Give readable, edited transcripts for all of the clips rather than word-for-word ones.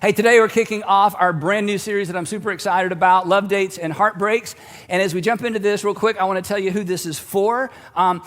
Hey, today we're kicking off our brand new series that I'm super excited about, Love Dates and Heartbreaks. And as we jump into this real quick, I want to tell you who this is for.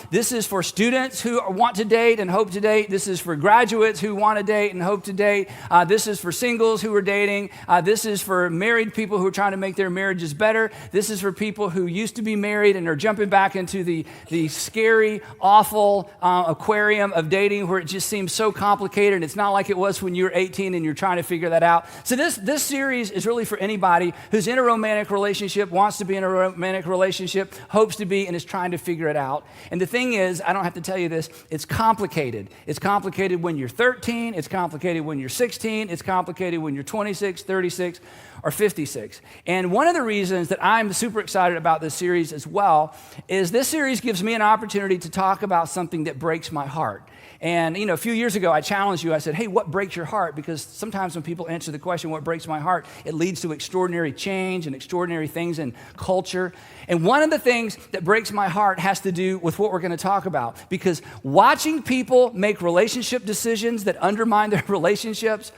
This is for students who want to date and hope to date. This is for graduates who want to date and hope to date. This is for singles who are dating. This is for married people who are trying to make their marriages better. This is for people who used to be married and are jumping back into the scary, awful aquarium of dating where it just seems so complicated. And it's not like it was when you were 18 and you're trying to figure that out. So this series is really for anybody who's in a romantic relationship, wants to be in a romantic relationship, hopes to be, and is trying to figure it out. And the thing is, I don't have to tell you this, it's complicated. It's complicated when you're 13, it's complicated when you're 16, it's complicated when you're 26, 36, or 56. And one of the reasons that I'm super excited about this series as well is this series gives me an opportunity to talk about something that breaks my heart. And, a few years ago, I challenged you. I said, hey, what breaks your heart? Because sometimes when people answer the question, what breaks my heart, it leads to extraordinary change and extraordinary things in culture. And one of the things that breaks my heart has to do with what we're going to talk about. Because watching people make relationship decisions that undermine their relationships,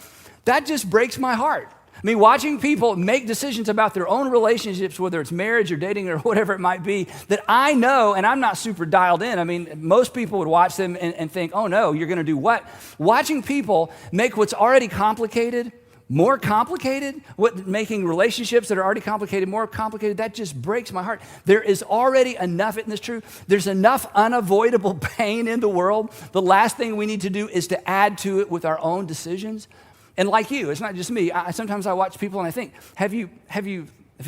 that just breaks my heart. I mean, watching people make decisions about their own relationships, whether it's marriage or dating or whatever it might be, that I know, and I'm not super dialed in. I mean, most people would watch them and think, oh no, you're going to do what? Watching people make what's already complicated more complicated, making relationships that are already complicated more complicated, that just breaks my heart. There is already enough, isn't this true? There's enough unavoidable pain in the world. The last thing we need to do is to add to it with our own decisions. And like you, it's not just me. Sometimes I watch people and I think, have you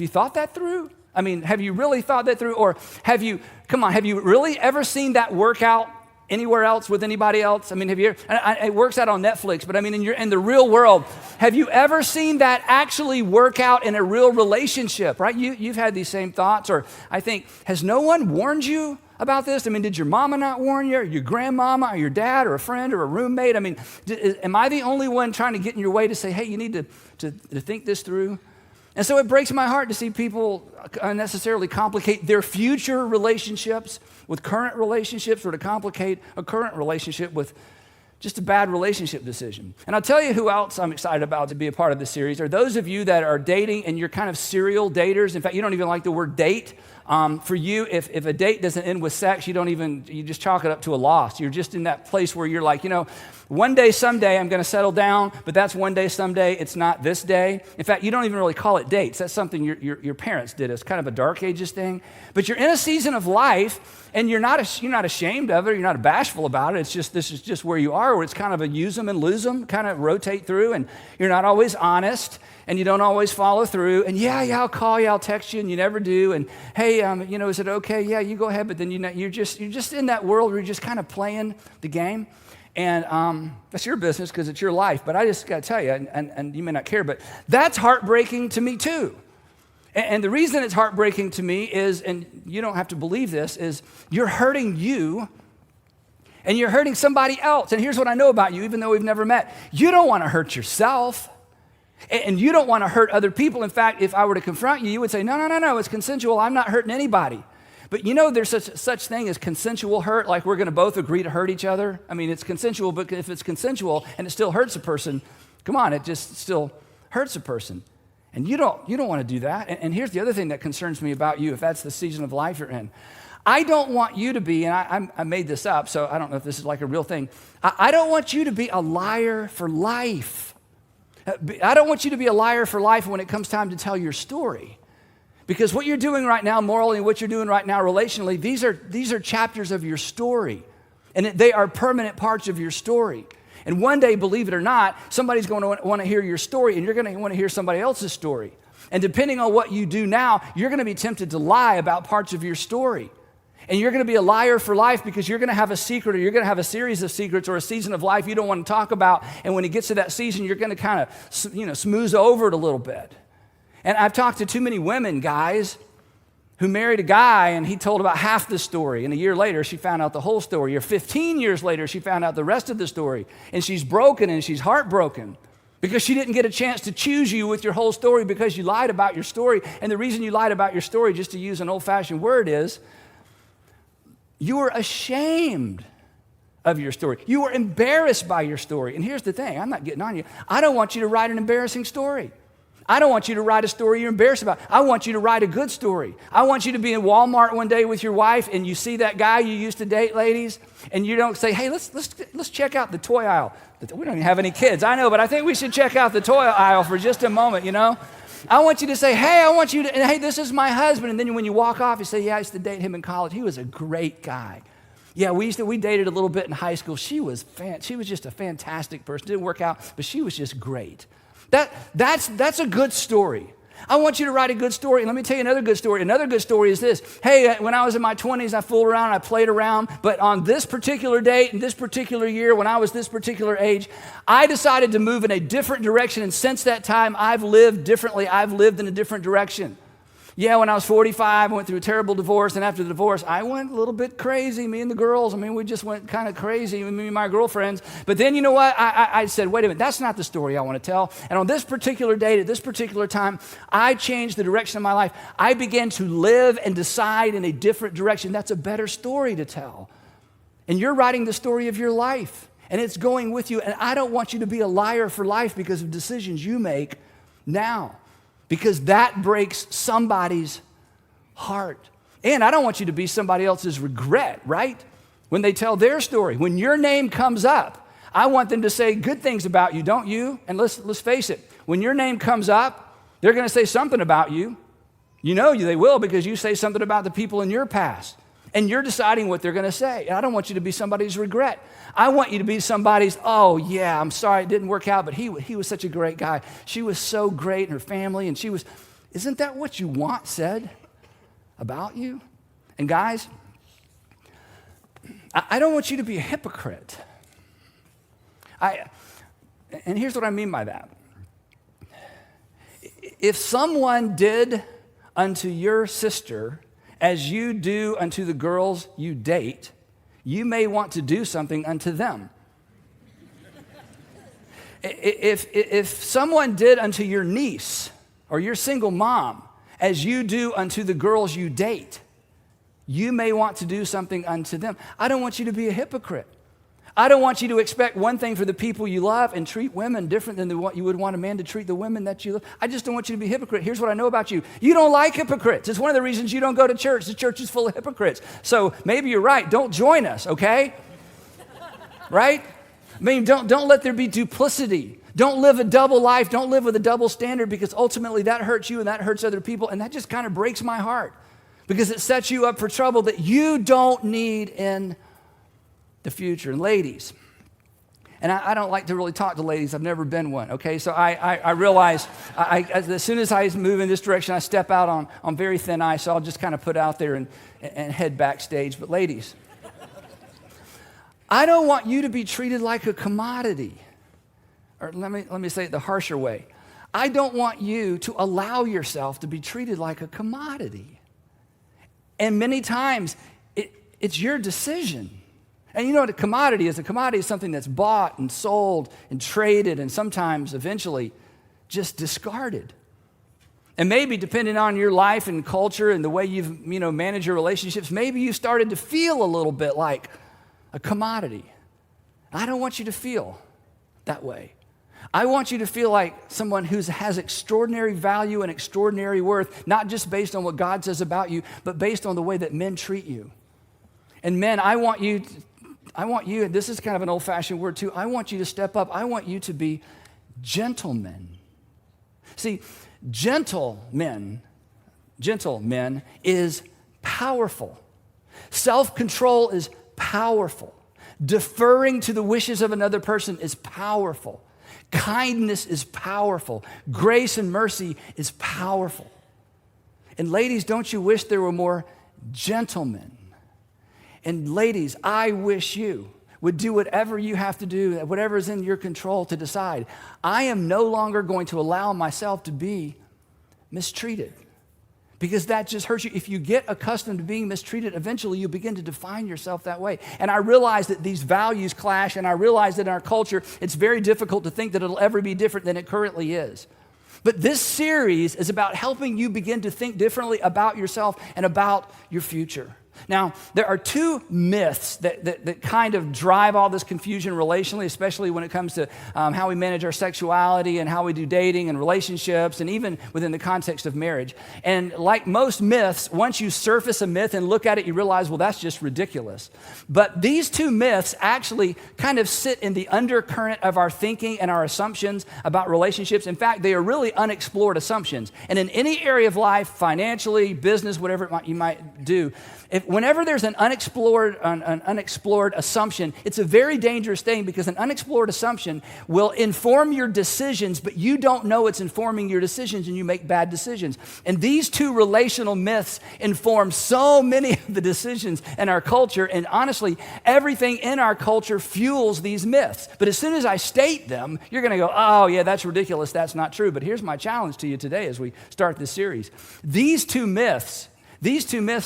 thought that through? I mean, have you really thought that through? Or have you really ever seen that work out anywhere else with anybody else? I mean, it works out on Netflix, but I mean, in the real world, have you ever seen that actually work out in a real relationship, right? You've had these same thoughts, or I think, has no one warned you about this? I mean, did your mama not warn you, or your grandmama, or your dad, or a friend, or a roommate? I mean, am I the only one trying to get in your way to say, hey, you need to think this through? And so it breaks my heart to see people unnecessarily complicate their future relationships with current relationships, or to complicate a current relationship with just a bad relationship decision. And I'll tell you who else I'm excited about to be a part of this series are those of you that are dating and you're kind of serial daters. In fact, you don't even like the word date. For you, if a date doesn't end with sex, you just chalk it up to a loss. You're just in that place where you're like, one day, someday, I'm going to settle down, but that's one day, someday. It's not this day. In fact, you don't even really call it dates. That's something your parents did. It's kind of a dark ages thing. But you're in a season of life, and you're not ashamed of it. You're not bashful about it. This is just where you are, where it's kind of a use them and lose them, kind of rotate through, and you're not always honest, and you don't always follow through. And yeah, I'll call you, I'll text you, and you never do. And hey, is it okay? Yeah, you go ahead. But then you're just in that world where you're just kind of playing the game. And that's your business because it's your life. But I just got to tell you, and you may not care, but that's heartbreaking to me too. And the reason it's heartbreaking to me is, and you don't have to believe this, is you're hurting you and you're hurting somebody else. And here's what I know about you, even though we've never met. You don't want to hurt yourself. And you don't want to hurt other people. In fact, if I were to confront you, you would say, no, it's consensual. I'm not hurting anybody. But there's such thing as consensual hurt, like we're going to both agree to hurt each other. I mean, it's consensual, but if it's consensual and it still hurts a person, come on, it just still hurts a person. And you don't want to do that. And here's the other thing that concerns me about you, if that's the season of life you're in. I don't want you to be, and I made this up, so I don't know if this is like a real thing. I don't want you to be a liar for life. I don't want you to be a liar for life when it comes time to tell your story. Because what you're doing right now morally and what you're doing right now relationally, these are chapters of your story. And they are permanent parts of your story. And one day, believe it or not, somebody's going to want to hear your story, and you're going to want to hear somebody else's story. And depending on what you do now, you're going to be tempted to lie about parts of your story. And you're going to be a liar for life because you're going to have a secret, or you're going to have a series of secrets, or a season of life you don't want to talk about. And when it gets to that season, you're going to kind of, smooth over it a little bit. And I've talked to too many women, guys, who married a guy and he told about half the story. And a year later, she found out the whole story. Or 15 years later, she found out the rest of the story. And she's broken and she's heartbroken because she didn't get a chance to choose you with your whole story because you lied about your story. And the reason you lied about your story, just to use an old-fashioned word, is you were ashamed of your story. You were embarrassed by your story. And here's the thing, I'm not getting on you. I don't want you to write an embarrassing story. I don't want you to write a story you're embarrassed about. I want you to write a good story. I want you to be in Walmart one day with your wife and you see that guy you used to date, ladies, and you don't say, hey, let's check out the toy aisle. We don't even have any kids, I know, but I think we should check out the toy aisle for just a moment, you know? I want you to say, hey, this is my husband. And then when you walk off, you say, yeah, I used to date him in college. He was a great guy. Yeah, we dated a little bit in high school. She was just a fantastic person. Didn't work out, but she was just great. That's a good story. I want you to write a good story. And let me tell you another good story. Another good story is this. Hey, when I was in my 20s, I fooled around, I played around. But on this particular date and this particular year, when I was this particular age, I decided to move in a different direction. And since that time, I've lived differently. I've lived in a different direction. Yeah, when I was 45, I went through a terrible divorce, and after the divorce, I went a little bit crazy, me and the girls. I mean, we just went kind of crazy, me and my girlfriends. But then, you know what? I said, wait a minute, that's not the story I want to tell. And on this particular date, at this particular time, I changed the direction of my life. I began to live and decide in a different direction. That's a better story to tell. And you're writing the story of your life, and it's going with you. And I don't want you to be a liar for life because of decisions you make now, because that breaks somebody's heart. And I don't want you to be somebody else's regret, right? When they tell their story, when your name comes up, I want them to say good things about you, don't you? And let's face it, when your name comes up, they're going to say something about you. You know they will, because you say something about the people in your past. And you're deciding what they're going to say. And I don't want you to be somebody's regret. I want you to be somebody's, oh, yeah, I'm sorry it didn't work out, but he was such a great guy. She was so great, and her family, and she was, isn't that what you want said about you? And guys, I don't want you to be a hypocrite. And here's what I mean by that. If someone did unto your sister as you do unto the girls you date, you may want to do something unto them. If someone did unto your niece or your single mom as you do unto the girls you date, you may want to do something unto them. I don't want you to be a hypocrite. I don't want you to expect one thing for the people you love and treat women different than what you would want a man to treat the women that you love. I just don't want you to be a hypocrite. Here's what I know about you. You don't like hypocrites. It's one of the reasons you don't go to church. The church is full of hypocrites. So maybe you're right. Don't join us, okay? Right? I mean, don't let there be duplicity. Don't live a double life. Don't live with a double standard, because ultimately that hurts you and that hurts other people, and that just kind of breaks my heart, because it sets you up for trouble that you don't need in the future. And ladies, and I don't like to really talk to ladies. I've never been one, okay? So I realize as soon as I move in this direction, I step out on very thin ice, so I'll just kind of put out there and head backstage. But ladies, I don't want you to be treated like a commodity. Or let me say it the harsher way. I don't want you to allow yourself to be treated like a commodity. And many times, it's your decision. And you know what a commodity is? A commodity is something that's bought and sold and traded and sometimes eventually just discarded. And maybe depending on your life and culture and the way you've managed your relationships, maybe you started to feel a little bit like a commodity. I don't want you to feel that way. I want you to feel like someone who has extraordinary value and extraordinary worth, not just based on what God says about you, but based on the way that men treat you. And men, I want you, and this is kind of an old-fashioned word too, I want you to step up. I want you to be gentlemen. See, gentlemen is powerful. Self-control is powerful. Deferring to the wishes of another person is powerful. Kindness is powerful. Grace and mercy is powerful. And ladies, don't you wish there were more gentlemen? And ladies, I wish you would do whatever you have to do, whatever is in your control to decide. I am no longer going to allow myself to be mistreated, because that just hurts you. If you get accustomed to being mistreated, eventually you begin to define yourself that way. And I realize that these values clash, and I realize that in our culture, it's very difficult to think that it'll ever be different than it currently is. But this series is about helping you begin to think differently about yourself and about your future. Now, there are two myths that kind of drive all this confusion relationally, especially when it comes to how we manage our sexuality and how we do dating and relationships, and even within the context of marriage. And like most myths, once you surface a myth and look at it, you realize, well, that's just ridiculous. But these two myths actually kind of sit in the undercurrent of our thinking and our assumptions about relationships. In fact, they are really unexplored assumptions. And in any area of life, financially, business, whatever you might do, whenever there's an unexplored assumption, it's a very dangerous thing, because an unexplored assumption will inform your decisions, but you don't know it's informing your decisions, and you make bad decisions. And these two relational myths inform so many of the decisions in our culture, and honestly, everything in our culture fuels these myths. But as soon as I state them, you're going to go, oh yeah, that's ridiculous, that's not true. But here's my challenge to you today as we start this series. These two myths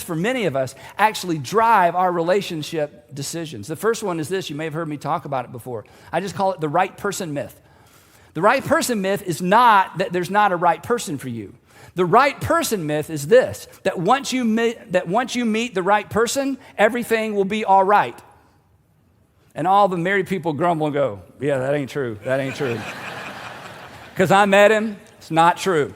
for many of us actually drive our relationship decisions. The first one is this. You may have heard me talk about it before. I just call it the right person myth. The right person myth is not that there's not a right person for you. The right person myth is this, that once you meet the right person, everything will be all right. And all the married people grumble and go, yeah, that ain't true. That ain't true. Because I met him, it's not true.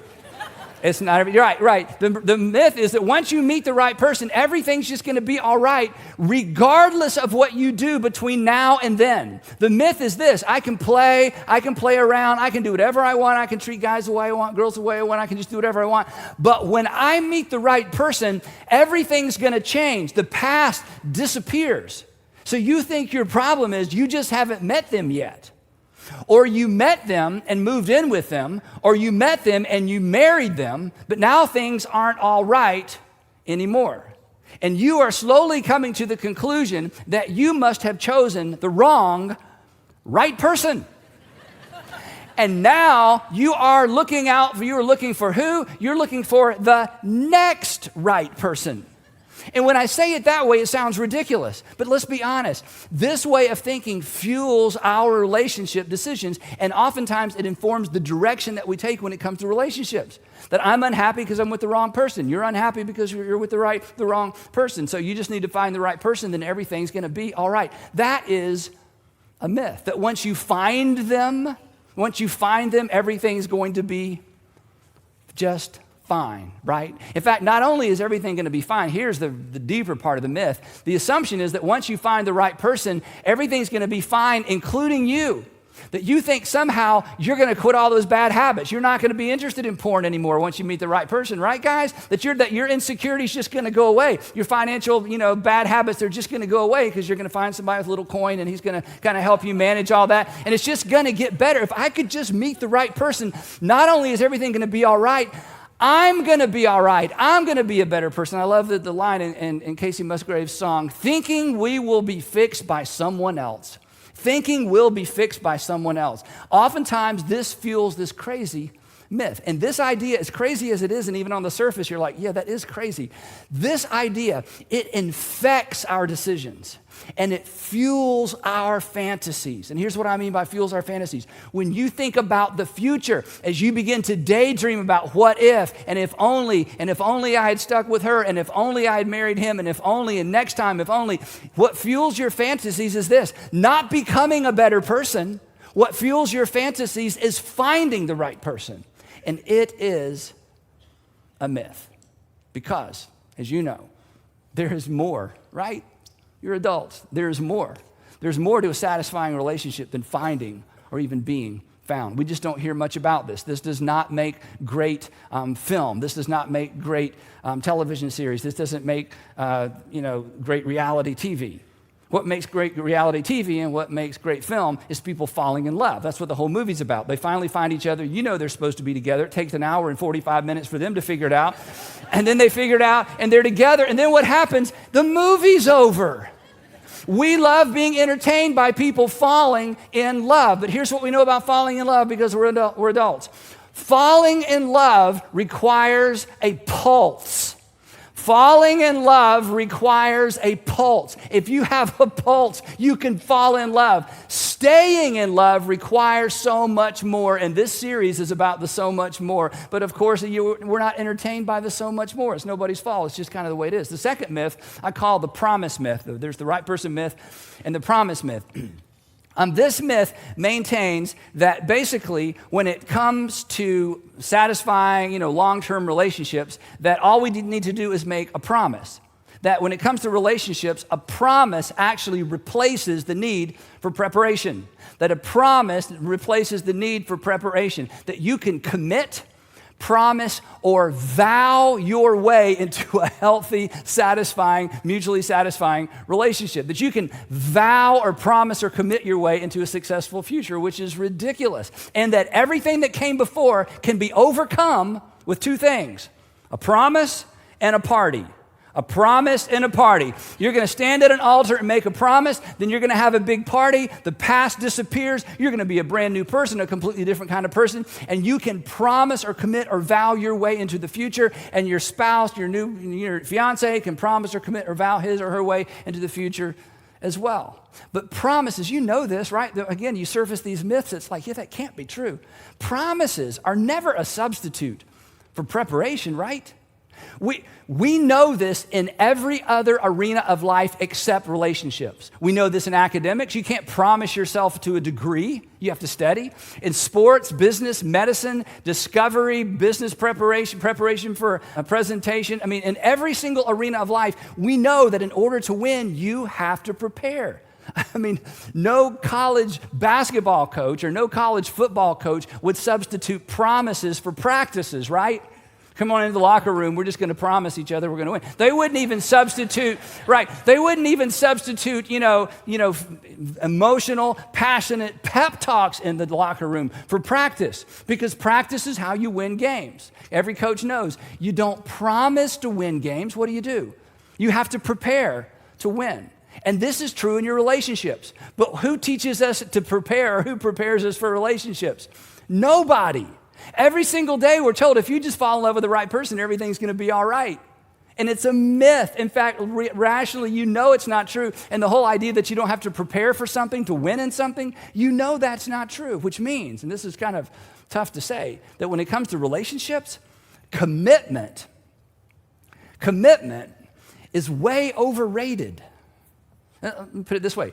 It's not, you're right. The myth is that once you meet the right person, everything's just going to be all right, regardless of what you do between now and then. The myth is this: I can play around, I can do whatever I want, I can treat guys the way I want, girls the way I want, I can just do whatever I want. But when I meet the right person, everything's going to change. The past disappears. So you think your problem is you just haven't met them yet. Or you met them and moved in with them, or you met them and you married them, but now things aren't all right anymore. And you are slowly coming to the conclusion that you must have chosen the wrong right person. And now you are looking for who? You're looking for the next right person. And when I say it that way, it sounds ridiculous. But let's be honest. This way of thinking fuels our relationship decisions, and oftentimes it informs the direction that we take when it comes to relationships. That I'm unhappy because I'm with the wrong person. You're unhappy because you're with the wrong person. So you just need to find the right person, then everything's going to be all right. That is a myth. That once you find them, everything's going to be just fine, right? In fact, not only is everything going to be fine, here's the deeper part of the myth. The assumption is that once you find the right person, everything's going to be fine, including you. That you think somehow you're going to quit all those bad habits. You're not going to be interested in porn anymore once you meet the right person, right, guys? That your insecurity is just going to go away. Your financial, bad habits, they're just going to go away because you're going to find somebody with a little coin and he's going to kind of help you manage all that. And it's just going to get better. If I could just meet the right person, not only is everything going to be all right, I'm going to be all right. I'm going to be a better person. I love the line in Casey Musgrave's song, thinking we will be fixed by someone else. Thinking we'll be fixed by someone else. Oftentimes, this fuels this crazy myth. And this idea, as crazy as it is, and even on the surface, you're like, yeah, that is crazy. This idea, it infects our decisions. And it fuels our fantasies. And here's what I mean by fuels our fantasies. When you think about the future, as you begin to daydream about what if only I had stuck with her, and if only I had married him, and if only, and next time, if only, what fuels your fantasies is this: not becoming a better person. What fuels your fantasies is finding the right person. And it is a myth. Because, as you know, there is more, right? You're adults. There's more. There's more to a satisfying relationship than finding or even being found. We just don't hear much about this. This does not make great film. This does not make great television series. This doesn't make great reality TV. What makes great reality TV and what makes great film is people falling in love. That's what the whole movie's about. They finally find each other. They're supposed to be together. It takes an hour and 45 minutes for them to figure it out. And then they figure it out and they're together. And then what happens? The movie's over. We love being entertained by people falling in love. But here's what we know about falling in love, because we're adults. Falling in love requires a pulse. Falling in love requires a pulse. If you have a pulse, you can fall in love. Staying in love requires so much more, and this series is about the so much more. But of course, we're not entertained by the so much more. It's nobody's fault. It's just kind of the way it is. The second myth I call the promise myth. There's the right person myth and the promise myth. This myth maintains that basically when it comes to satisfying, long-term relationships, that all we need to do is make a promise. That when it comes to relationships, a promise actually replaces the need for preparation. That a promise replaces the need for preparation. That you can commit, promise, or vow your way into a healthy, satisfying, mutually satisfying relationship. That you can vow or promise or commit your way into a successful future, which is ridiculous. And that everything that came before can be overcome with two things: a promise and a party. A promise and a party. You're going to stand at an altar and make a promise, then you're going to have a big party. The past disappears. You're going to be a brand new person, a completely different kind of person, and you can promise or commit or vow your way into the future, and your spouse, your fiance can promise or commit or vow his or her way into the future as well. But promises, you know this, right? Again, you surface these myths. It's like, yeah, that can't be true. Promises are never a substitute for preparation, right? We know this in every other arena of life except relationships. We know this in academics. You can't promise yourself to a degree. You have to study. In sports, business, medicine, discovery, business preparation for a presentation. In every single arena of life, we know that in order to win, you have to prepare. No college basketball coach or no college football coach would substitute promises for practices, right? Come on into the locker room. We're just going to promise each other we're going to win. They wouldn't even substitute, right? They wouldn't even substitute, emotional, passionate pep talks in the locker room for practice, because practice is how you win games. Every coach knows you don't promise to win games. What do? You have to prepare to win. And this is true in your relationships. But who teaches us to prepare, or who prepares us for relationships? Nobody. Every single day we're told if you just fall in love with the right person, everything's going to be all right. And it's a myth. In fact, rationally, it's not true. And the whole idea that you don't have to prepare for something to win in something, that's not true, which means, and this is kind of tough to say, that when it comes to relationships, commitment is way overrated. Let me put it this way.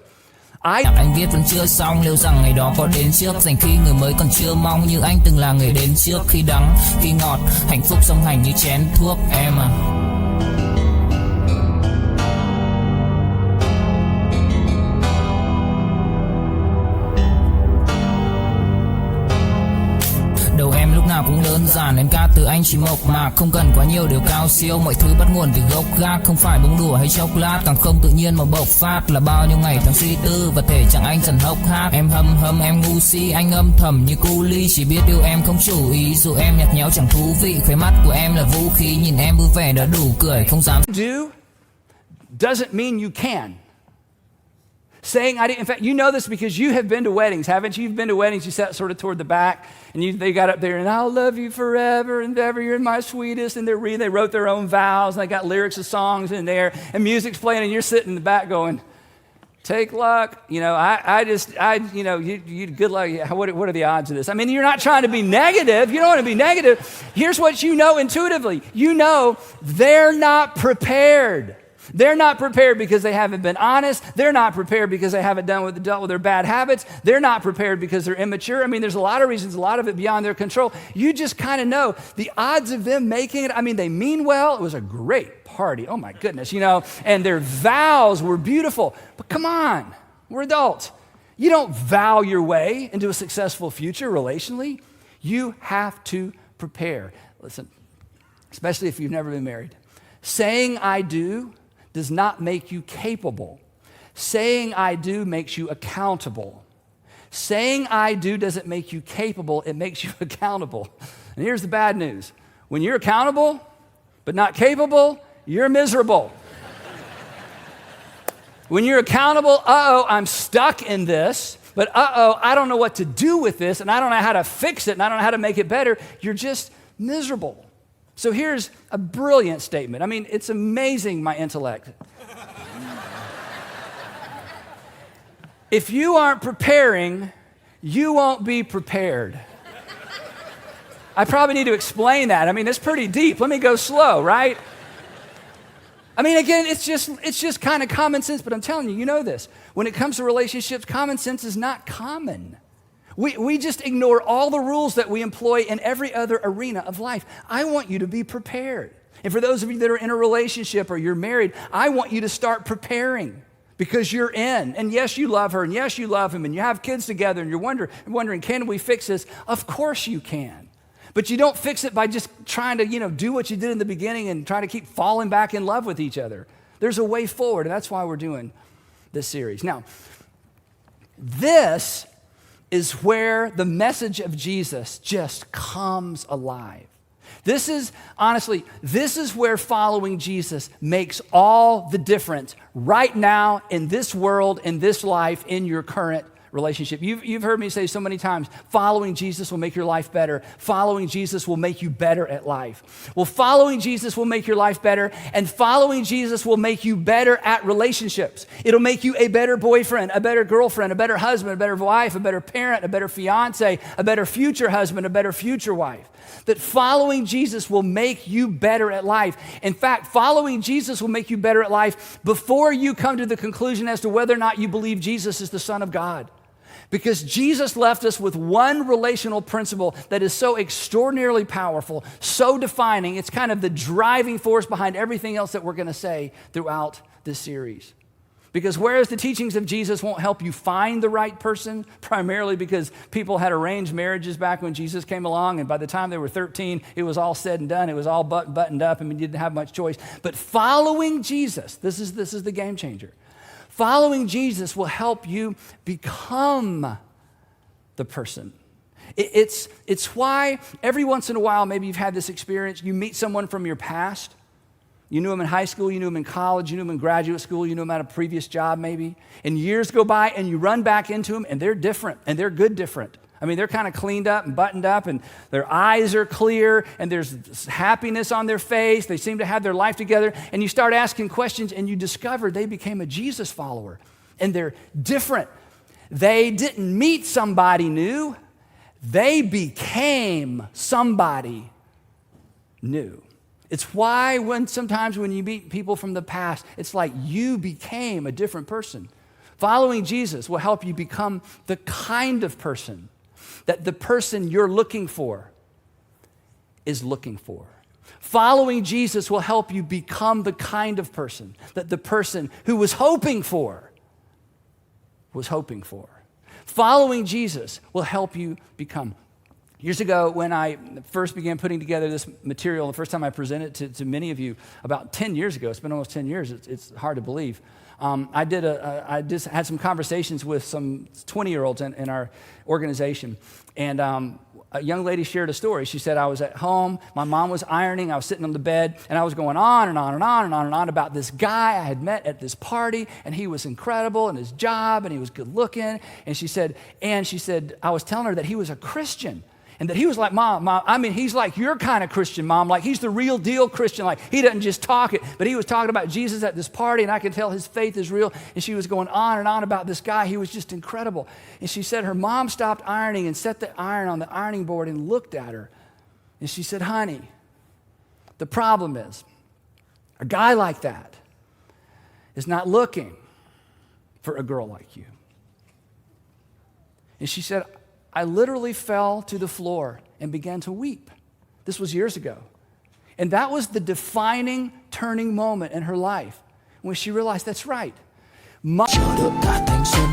Anh viết vẫn chưa xong, liệu rằng ngày đó có đến trước, dành khi người mới còn chưa mong như anh từng là người đến trước. Khi đắng, khi ngọt, hạnh phúc song hành như chén thuốc em à. Đầu em lúc nào cũng đơn giản, em ca từ anh chỉ mộc mạc, không cần quá nhiều điều cao siêu. Mọi thứ bắt nguồn từ gốc gác, không phải bông đùa hay chốc lát, càng không tự nhiên mà bộc phát. Là bao nhiêu ngày tháng suy tư và thể chẳng anh dần hốc hác. Em hâm em ngu si, anh âm thầm như cu ly, chỉ biết yêu em không chủ ý, dù em nhạt nhẽo chẳng thú vị. Khóe mắt của em là vũ khí, nhìn em vui vẻ đã đủ cười, không dám. Do doesn't mean you can. Saying I didn't, in fact, you know this because you have been to weddings, haven't you? You've been to weddings, you sat sort of toward the back, and they got up there, and I'll love you forever and ever, you're my sweetest, and they wrote their own vows, and they got lyrics of songs in there, and music's playing, and you're sitting in the back going, take luck. You good luck. What are the odds of this? You're not trying to be negative. You don't want to be negative. Here's what you know intuitively. You know they're not prepared. They're not prepared because they haven't been honest. They're not prepared because they haven't dealt with their bad habits. They're not prepared because they're immature. There's a lot of reasons, a lot of it beyond their control. You just kind of know the odds of them making it. They mean well. It was a great party. Oh my goodness, and their vows were beautiful. But come on, we're adults. You don't vow your way into a successful future relationally. You have to prepare. Listen, especially if you've never been married. Saying I do does not make you capable. Saying I do makes you accountable. Saying I do doesn't make you capable, it makes you accountable. And here's the bad news. When you're accountable, but not capable, you're miserable. When you're accountable, I'm stuck in this, but I don't know what to do with this, and I don't know how to fix it, and I don't know how to make it better, you're just miserable. So here's a brilliant statement. I mean, it's amazing, my intellect. If you aren't preparing, you won't be prepared. I probably need to explain that. I mean, it's pretty deep. Let me go slow, right? I mean, again, it's just kind of common sense, but I'm telling you, you know this. When it comes to relationships, common sense is not common. We just ignore all the rules that we employ in every other arena of life. I want you to be prepared. And for those of you that are in a relationship or you're married, I want you to start preparing because you're in. And yes, you love her, and yes, you love him, and you have kids together, and you're wondering, can we fix this? Of course you can. But you don't fix it by just trying to, do what you did in the beginning and try to keep falling back in love with each other. There's a way forward, and that's why we're doing this series. Now, this is where the message of Jesus just comes alive. This is where following Jesus makes all the difference right now in this world, in this life, in your current relationship. You've heard me say so many times, following Jesus will make your life better. Following Jesus will make you better at life. Well, following Jesus will make your life better, and following Jesus will make you better at relationships. It'll make you a better boyfriend, a better girlfriend, a better husband, a better wife, a better parent, a better fiance, a better future husband, a better future wife. That following Jesus will make you better at life. In fact, following Jesus will make you better at life before you come to the conclusion as to whether or not you believe Jesus is the Son of God. Because Jesus left us with one relational principle that is so extraordinarily powerful, so defining. It's kind of the driving force behind everything else that we're going to say throughout this series. Because whereas the teachings of Jesus won't help you find the right person, primarily because people had arranged marriages back when Jesus came along, and by the time they were 13, it was all said and done. It was all buttoned up. I mean, you didn't have much choice. But following Jesus, this is the game changer. Following Jesus will help you become the person. It's why every once in a while, maybe you've had this experience, you meet someone from your past. You knew them in high school, you knew them in college, you knew them in graduate school, you knew them at a previous job maybe. And years go by and you run back into them and they're different, and they're good different. I mean, they're kind of cleaned up and buttoned up, and their eyes are clear, and there's happiness on their face. They seem to have their life together. And you start asking questions, and you discover they became a Jesus follower, and they're different. They didn't meet somebody new. They became somebody new. It's why sometimes when you meet people from the past, it's like you became a different person. Following Jesus will help you become the kind of person that the person you're looking for is looking for. Following Jesus will help you become the kind of person that the person who was hoping for was hoping for. Following Jesus will help you become. Years ago, when I first began putting together this material, the first time I presented it to many of you, about 10 years ago, it's been almost 10 years, it's hard to believe. I just had some conversations with some 20-year-olds in our organization, and a young lady shared a story. She said, I was at home, my mom was ironing, I was sitting on the bed, and I was going on and on and on and on and on about this guy I had met at this party, and he was incredible in his job, and he was good looking, and she said, I was telling her that he was a Christian. And that he was like, Mom, I mean, he's like your kind of Christian, Mom. Like, he's the real deal Christian. Like, he doesn't just talk it, but he was talking about Jesus at this party, and I could tell his faith is real. And she was going on and on about this guy. He was just incredible. And she said her mom stopped ironing and set the iron on the ironing board and looked at her. And she said, honey, the problem is a guy like that is not looking for a girl like you. And she said, I literally fell to the floor and began to weep. This was years ago. And that was the defining turning moment in her life when she realized that's right. Chờ đợi cả thanh xuân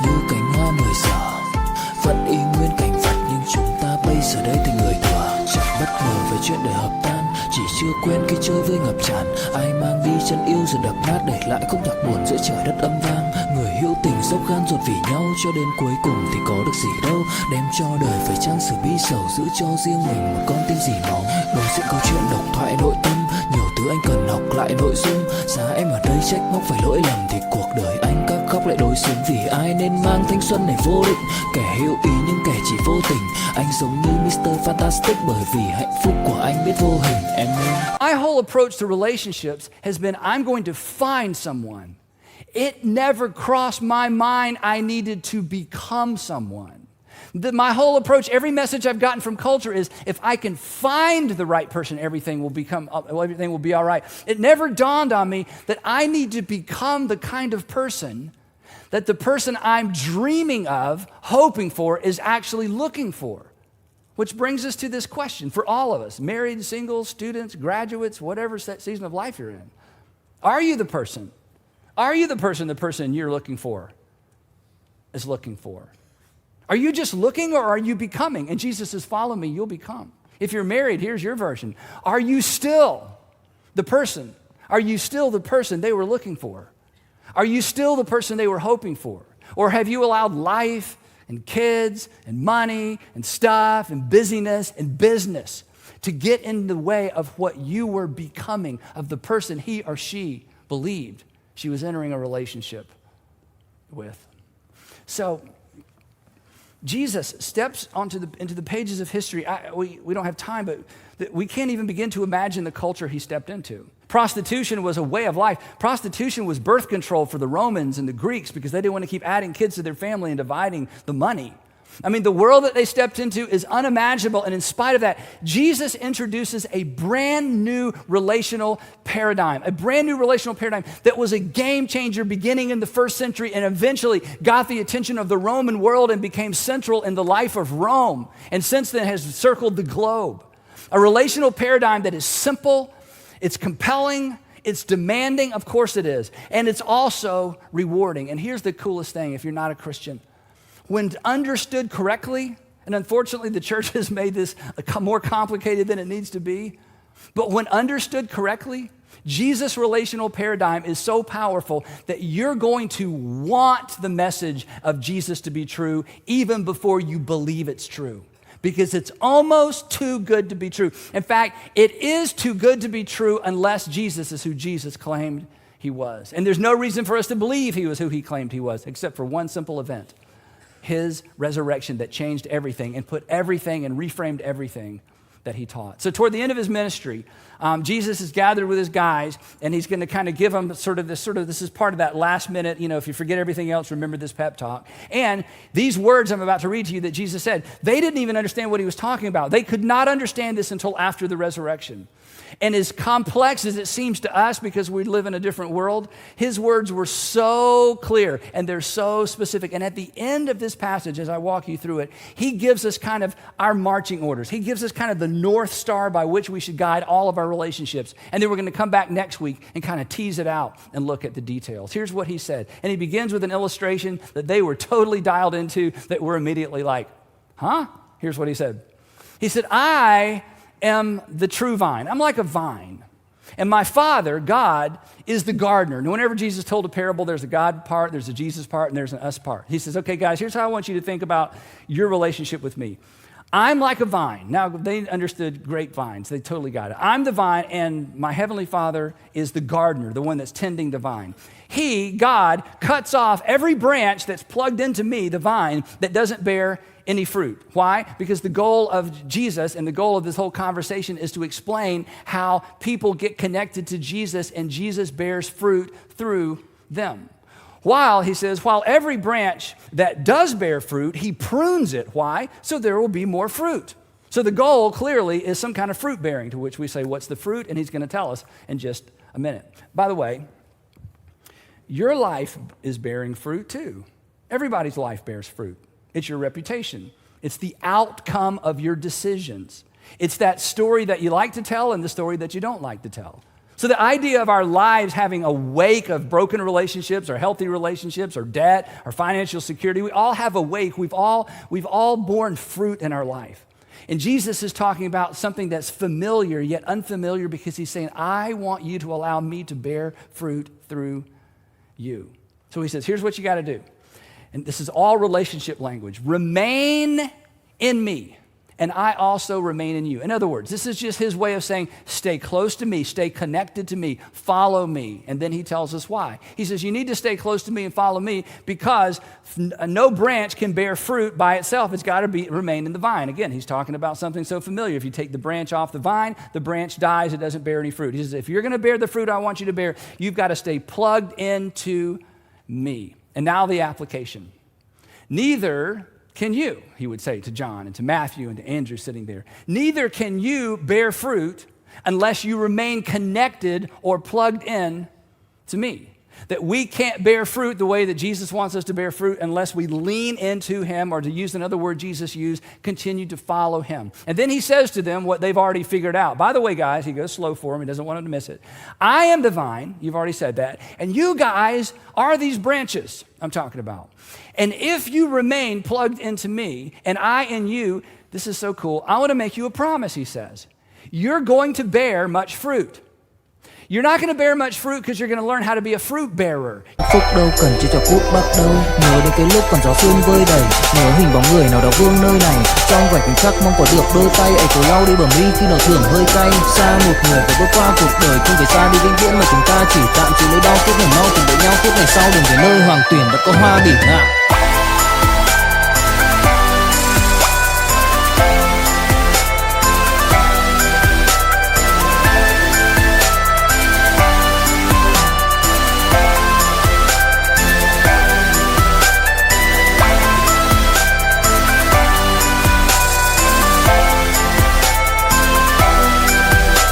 như cành hoa 10 giờ vẫn y nguyên cảnh vật, nhưng chúng ta bây giờ đây thành người thừa. Chẳng bất ngờ về chuyện đời hợp tan, chỉ chưa quen khi chơi với ngập tràn. Ai mang đi chân yêu rồi đập nát, để lại khúc nhạc buồn giữa trời đất âm vang. Người hữu tình dốc gan ruột vì nhau cho đến cuối cùng thì có được gì đâu. Đem cho đời phải trang sử bi sầu, giữ cho riêng mình một con tim dì máu. Đối diện câu chuyện độc thoại nội tâm, nhiều thứ anh cần học lại nội dung. Giá em ở đây trách móc phải lỗi lầm thì cuộc đời anh các khóc tóc lại đổi sừng. Vì ai nên mang thanh xuân này vô định, kẻ hiểu ý nhưng kẻ chỉ vô tình. Anh giống như Mr. Fantastic bởi vì hạnh phúc của anh biết vô hình. Em ơi. My whole approach to relationships has been I'm going to find someone. It never crossed my mind I needed to become someone. My whole approach, every message I've gotten from culture is if I can find the right person, everything will be all right. It never dawned on me that I need to become the kind of person that the person I'm dreaming of, hoping for, is actually looking for. Which brings us to this question for all of us, married, single, students, graduates, whatever season of life you're in. Are you the person? Are you the person you're looking for is looking for? Are you just looking or are you becoming? And Jesus says, follow me, you'll become. If you're married, here's your version. Are you still the person? Are you still the person they were looking for? Are you still the person they were hoping for? Or have you allowed life and kids and money and stuff and busyness and business to get in the way of what you were becoming, of the person he or she believed she was entering a relationship with? So Jesus steps into the pages of history. We don't have time, but we can't even begin to imagine the culture he stepped into. Prostitution was a way of life. Prostitution was birth control for the Romans and the Greeks because they didn't want to keep adding kids to their family and dividing the money. I mean, the world that they stepped into is unimaginable, and in spite of that, Jesus introduces a brand new relational paradigm, that was a game changer beginning in the first century and eventually got the attention of the Roman world and became central in the life of Rome, and since then has circled the globe. A relational paradigm that is simple, it's compelling, it's demanding, of course it is, and it's also rewarding. And here's the coolest thing if you're not a Christian. When understood correctly, and unfortunately the church has made this more complicated than it needs to be, but when understood correctly, Jesus' relational paradigm is so powerful that you're going to want the message of Jesus to be true even before you believe it's true, because it's almost too good to be true. In fact, it is too good to be true unless Jesus is who Jesus claimed he was. And there's no reason for us to believe he was who he claimed he was, except for one simple event. His resurrection that changed everything and put everything and reframed everything that he taught. So toward the end of his ministry, Jesus is gathered with his guys, and he's going to kind of give them this is part of that last minute, if you forget everything else, remember this pep talk. And these words I'm about to read to you that Jesus said, they didn't even understand what he was talking about. They could not understand this until after the resurrection. And as complex as it seems to us because we live in a different world, his words were so clear and they're so specific. And at the end of this passage, as I walk you through it, he gives us kind of our marching orders. He gives us kind of the North Star by which we should guide all of our relationships. And then we're going to come back next week and kind of tease it out and look at the details. Here's what he said. And he begins with an illustration that they were totally dialed into that we're immediately like, huh? Here's what he said. He said, I am the true vine. I'm like a vine. And my Father, God, is the gardener. And whenever Jesus told a parable, there's a God part, there's a Jesus part, and there's an us part. He says, okay, guys, here's how I want you to think about your relationship with me. I'm like a vine. Now, they understood grapevines. They totally got it. I'm the vine, and my Heavenly Father is the gardener, the one that's tending the vine. He, God, cuts off every branch that's plugged into me, the vine, that doesn't bear any fruit. Why? Because the goal of Jesus and the goal of this whole conversation is to explain how people get connected to Jesus and Jesus bears fruit through them. He says, while every branch that does bear fruit, he prunes it. Why? So there will be more fruit. So the goal clearly is some kind of fruit bearing, to which we say, what's the fruit? And he's going to tell us in just a minute. By the way, your life is bearing fruit too. Everybody's life bears fruit. It's your reputation. It's the outcome of your decisions. It's that story that you like to tell and the story that you don't like to tell. So the idea of our lives having a wake of broken relationships or healthy relationships or debt or financial security, we all have a wake. We've all borne fruit in our life. And Jesus is talking about something that's familiar yet unfamiliar because he's saying, I want you to allow me to bear fruit through you. So he says, here's what you got to do. And this is all relationship language. Remain in me, and I also remain in you. In other words, this is just his way of saying, stay close to me, stay connected to me, follow me. And then he tells us why. He says, you need to stay close to me and follow me because no branch can bear fruit by itself. It's got to remain in the vine. Again, he's talking about something so familiar. If you take the branch off the vine, the branch dies, it doesn't bear any fruit. He says, if you're going to bear the fruit I want you to bear, you've got to stay plugged into me. And now the application. Neither can you, he would say to John and to Matthew and to Andrew sitting there. Neither can you bear fruit unless you remain connected or plugged in to me. That we can't bear fruit the way that Jesus wants us to bear fruit unless we lean into him, or to use another word Jesus used, continue to follow him. And then he says to them what they've already figured out. By the way, guys, he goes slow for them. He doesn't want them to miss it. I am the vine. You've already said that. And you guys are these branches I'm talking about. And if you remain plugged into me and I in you, this is so cool. I want to make you a promise, he says. You're going to bear much fruit. You're not going to bear much fruit because you're going to learn how to be a fruit bearer. Phúc đâu cần chỉ cho phút bắt đầu. Nhớ đến cái lúc còn gió sương vơi đầy. Nhớ hình bóng người nào đó vương nơi này. Trong vài khoảnh khắc mong có được đôi tay ấy cổ lau đi bờ mi khi nào thưởng hơi cay. Xa một người phải bước qua cuộc đời không phải xa đi vĩnh viễn mà chúng ta chỉ tạm chịu nỗi đau phút này mau cùng đợi nhau phút này sau đừng về nơi hoàng tuyển đã có hoa bỉ ngạn.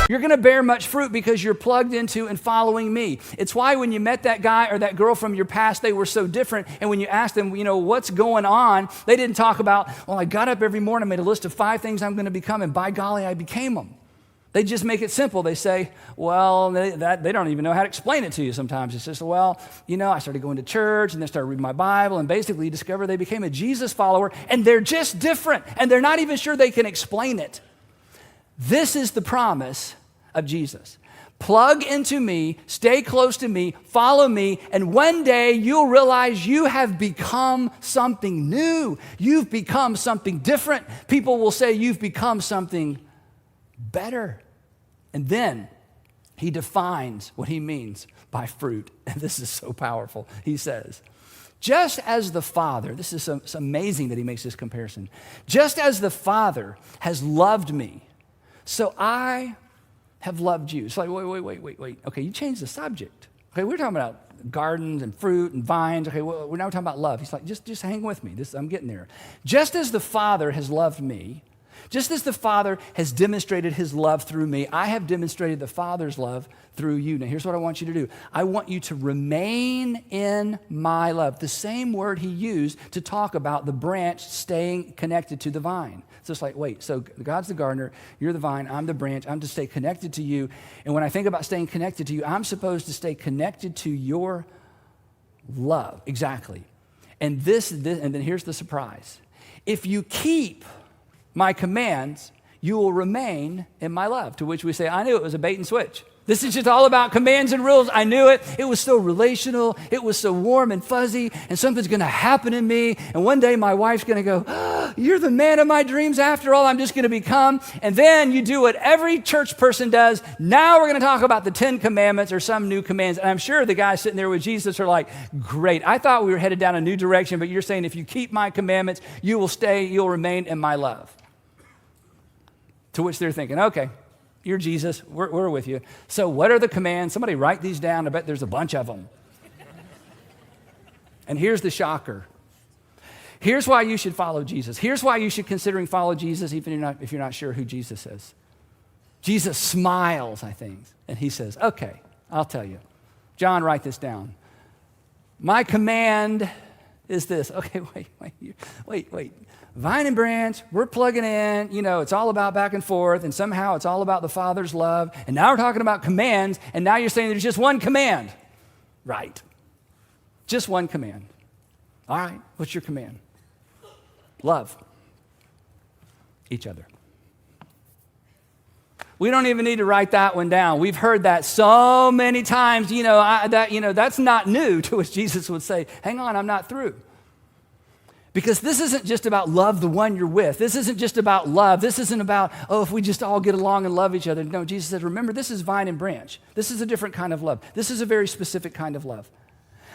You're going to bear much fruit because you're plugged into and following me. It's why when you met that guy or that girl from your past, they were so different. And when you asked them, what's going on, they didn't talk about, well, I got up every morning, made a list of 5 things I'm going to become, and by golly, I became them. They just make it simple. They say, well, they don't even know how to explain it to you sometimes. It's just, well, I started going to church and then started reading my Bible, and basically you discover they became a Jesus follower, and they're just different, and they're not even sure they can explain it. This is the promise of Jesus. Plug into me, stay close to me, follow me, and one day you'll realize you have become something new. You've become something different. People will say you've become something better. And then he defines what he means by fruit. And this is so powerful. He says, just as the Father, this is it's amazing that he makes this comparison. Just as the Father has loved me, so I have loved you. It's like, wait. Okay, you changed the subject. Okay, we're talking about gardens and fruit and vines. Okay, well, we're now talking about love. He's like, just hang with me. I'm getting there. Just as the Father has loved me, just as the Father has demonstrated his love through me, I have demonstrated the Father's love through you. Now, here's what I want you to do. I want you to remain in my love. The same word he used to talk about the branch staying connected to the vine. So it's like, wait, so God's the gardener, you're the vine, I'm the branch, I'm to stay connected to you. And when I think about staying connected to you, I'm supposed to stay connected to your love. Exactly. And and then here's the surprise. If you keep my commands, you will remain in my love. To which we say, I knew it was a bait and switch. This is just all about commands and rules. I knew it. It was so relational. It was so warm and fuzzy, and something's going to happen in me. And one day my wife's going to go, oh, you're the man of my dreams after all. I'm just going to become. And then you do what every church person does. Now we're going to talk about the 10 commandments or some new commands. And I'm sure the guys sitting there with Jesus are like, great. I thought we were headed down a new direction, but you're saying if you keep my commandments, you'll remain in my love. To which they're thinking, okay, you're Jesus, we're with you. So what are the commands? Somebody write these down. I bet there's a bunch of them. And here's the shocker. Here's why you should follow Jesus. Here's why you should considering follow Jesus even if you're not sure who Jesus is. Jesus smiles, I think, and he says, okay, I'll tell you. John, write this down. My command is this. Okay, wait. Vine and branch, we're plugging in, it's all about back and forth, and somehow it's all about the Father's love. And now we're talking about commands, and now you're saying there's just one command. Right. Just one command. All right, what's your command? Love each other. We don't even need to write that one down. We've heard that so many times, that's not new, to which Jesus would say, hang on, I'm not through. Because this isn't just about love the one you're with. This isn't just about love. This isn't about, if we just all get along and love each other. No, Jesus said, remember, this is vine and branch. This is a different kind of love. This is a very specific kind of love.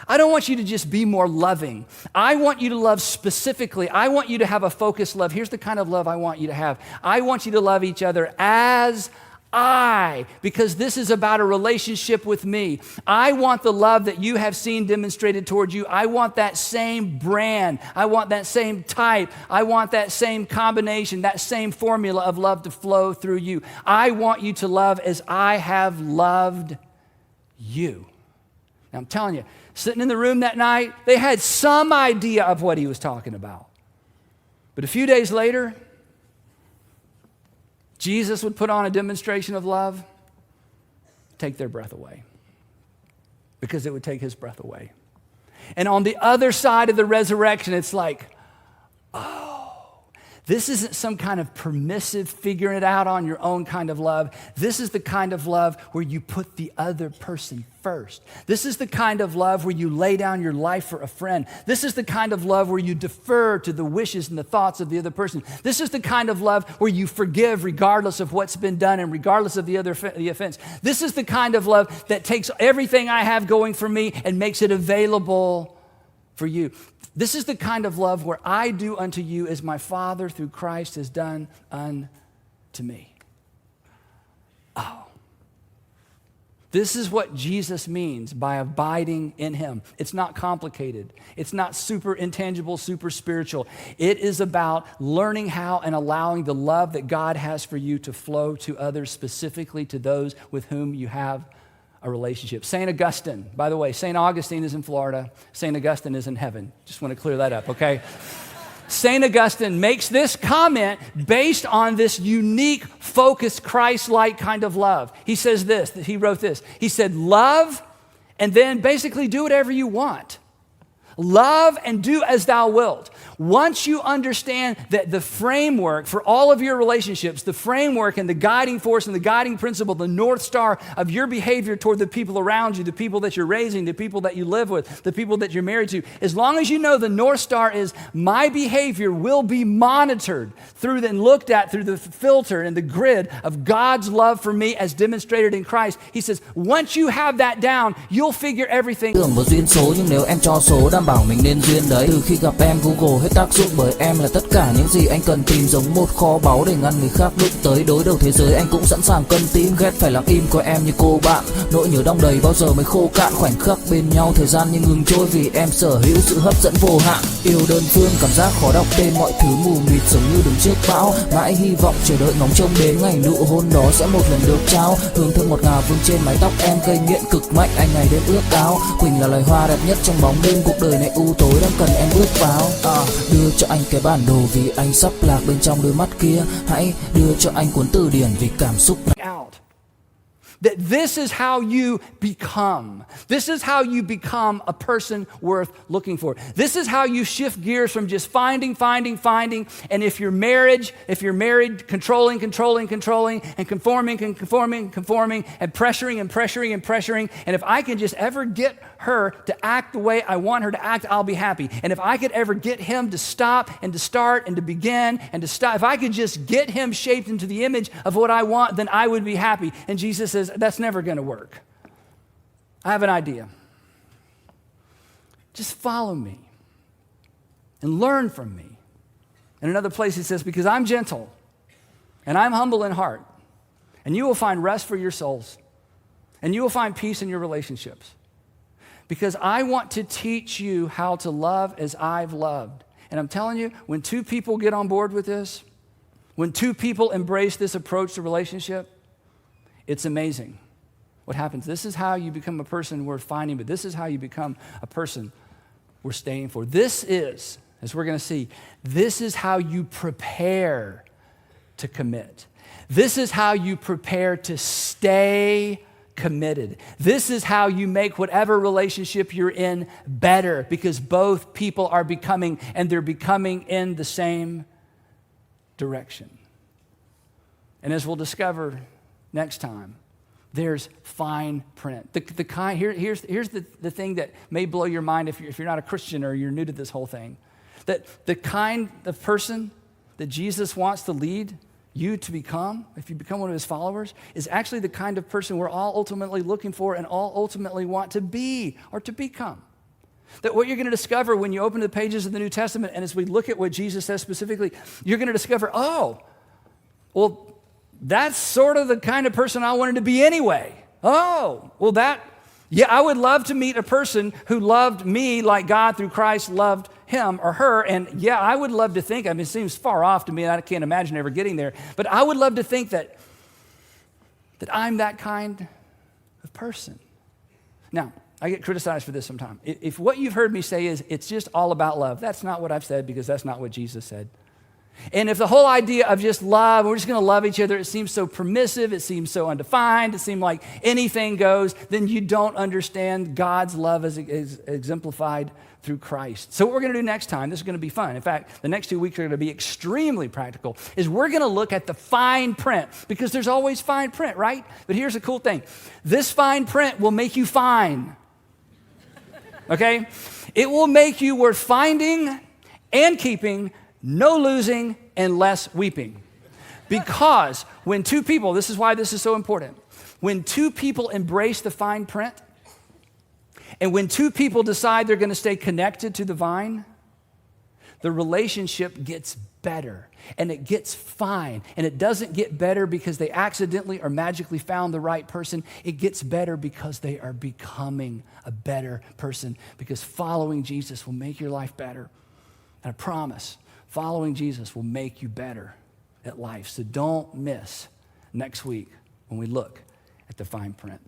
I don't want you to just be more loving. I want you to love specifically. I want you to have a focused love. Here's the kind of love I want you to have. I want you to love each other as because this is about a relationship with me. I want the love that you have seen demonstrated toward you. I want that same brand. I want that same type. I want that same combination, that same formula of love to flow through you. I want you to love as I have loved you. Now, I'm telling you, sitting in the room that night, they had some idea of what he was talking about. But a few days later, Jesus would put on a demonstration of love, take their breath away, because it would take his breath away. And on the other side of the resurrection, it's like, this isn't some kind of permissive, figuring it out on your own kind of love. This is the kind of love where you put the other person first. This is the kind of love where you lay down your life for a friend. This is the kind of love where you defer to the wishes and the thoughts of the other person. This is the kind of love where you forgive regardless of what's been done and regardless of the offense. This is the kind of love that takes everything I have going for me and makes it available for you. This is the kind of love where I do unto you as my Father through Christ has done unto me. This is what Jesus means by abiding in him. It's not complicated. It's not super intangible, super spiritual. It is about learning how and allowing the love that God has for you to flow to others, specifically to those with whom you have a relationship. St. Augustine, by the way, St. Augustine is in Florida. St. Augustine is in heaven. Just want to clear that up, okay? St. Augustine makes this comment based on this unique, focused, Christ-like kind of love. He says this, he wrote this. He said, love and then basically do whatever you want. Love and do as thou wilt. Once you understand that the framework for all of your relationships, the framework and the guiding force and the guiding principle, the North Star of your behavior toward the people around you, the people that you're raising, the people that you live with, the people that you're married to, as long as you know the North Star is my behavior will be monitored through and looked at through the filter and the grid of God's love for me as demonstrated in Christ. He says, once you have that down, you'll figure everything. Tưởng một duyên số nhưng nếu em cho số đảm bảo mình nên duyên đấy. Từ khi gặp em Google hết tác dụng bởi em là tất cả những gì anh cần tìm, giống một kho báu để ngăn người khác đụng tới. Đối đầu thế giới anh cũng sẵn sàng cân tím, ghét phải lặng im coi em như cô bạn. Nỗi nhớ đong đầy bao giờ mới khô cạn, khoảnh khắc bên nhau thời gian như ngừng trôi vì em sở hữu sự hấp dẫn vô hạn. Yêu đơn phương cảm giác khó đọc tên, mọi thứ mù mịt giống như đứng trước bão. Mãi hy vọng chờ đợi ngóng trông đến ngày nụ hôn đó sẽ một lần được trao. Hương thơm ngọt ngào vương trên mái tóc em, gây nghiện cực mạnh anh ngày đêm ước ao. Quỳnh là loài hoa đẹp nhất trong bóng đêm, cuộc đời này u tối đang cần em bước vào. Đưa cho anh cái bản đồ vì anh sắp lạc bên trong đôi mắt kia. Hãy đưa cho anh cuốn từ điển vì cảm xúc out. That this is how you become. This is how you become a person worth looking for. This is how you shift gears from just finding, and if you're married, controlling, and conforming, and pressuring, and if I can just ever get her to act the way I want her to act, I'll be happy. And if I could ever get him to stop and to start and to begin and to stop, if I could just get him shaped into the image of what I want, then I would be happy. And Jesus says, that's never going to work. I have an idea. Just follow me and learn from me. In another place he says, because I'm gentle and I'm humble in heart, and you will find rest for your souls, and you will find peace in your relationships. Because I want to teach you how to love as I've loved. And I'm telling you, when two people get on board with this, when two people embrace this approach to relationship, it's amazing what happens. This is how you become a person worth finding, but this is how you become a person worth staying for. This is, as we're going to see, this is how you prepare to commit. This is how you prepare to stay committed. This is how you make whatever relationship you're in better, because both people are becoming, and they're becoming in the same direction. And as we'll discover next time, there's fine print. Here's the thing that may blow your mind if you're not a Christian or you're new to this whole thing. That the kind of person that Jesus wants to lead you to become, if you become one of his followers, is actually the kind of person we're all ultimately looking for and all ultimately want to be or to become. That what you're going to discover when you open the pages of the New Testament, and as we look at what Jesus says specifically, you're going to discover, oh, well, that's sort of the kind of person I wanted to be anyway. Oh, well, I would love to meet a person who loved me like God through Christ loved him or her. And yeah, I would love to think, it seems far off to me, and I can't imagine ever getting there, but I would love to think that I'm that kind of person. Now, I get criticized for this sometimes. If what you've heard me say is it's just all about love, that's not what I've said, because that's not what Jesus said. And if the whole idea of just love, we're just going to love each other, it seems so permissive, it seems so undefined, it seems like anything goes, then you don't understand God's love as exemplified through Christ. So what we're going to do next time, this is going to be fun. In fact, the next 2 weeks are going to be extremely practical, is we're going to look at the fine print, because there's always fine print, right? But here's the cool thing. This fine print will make you fine. Okay? It will make you worth finding and keeping, no losing, and less weeping. Because when two people, this is why this is so important, when two people embrace the fine print, and when two people decide they're going to stay connected to the vine, the relationship gets better, and it gets fine, and it doesn't get better because they accidentally or magically found the right person. It gets better because they are becoming a better person, because following Jesus will make your life better. And I promise, following Jesus will make you better at life. So don't miss next week when we look at the fine print.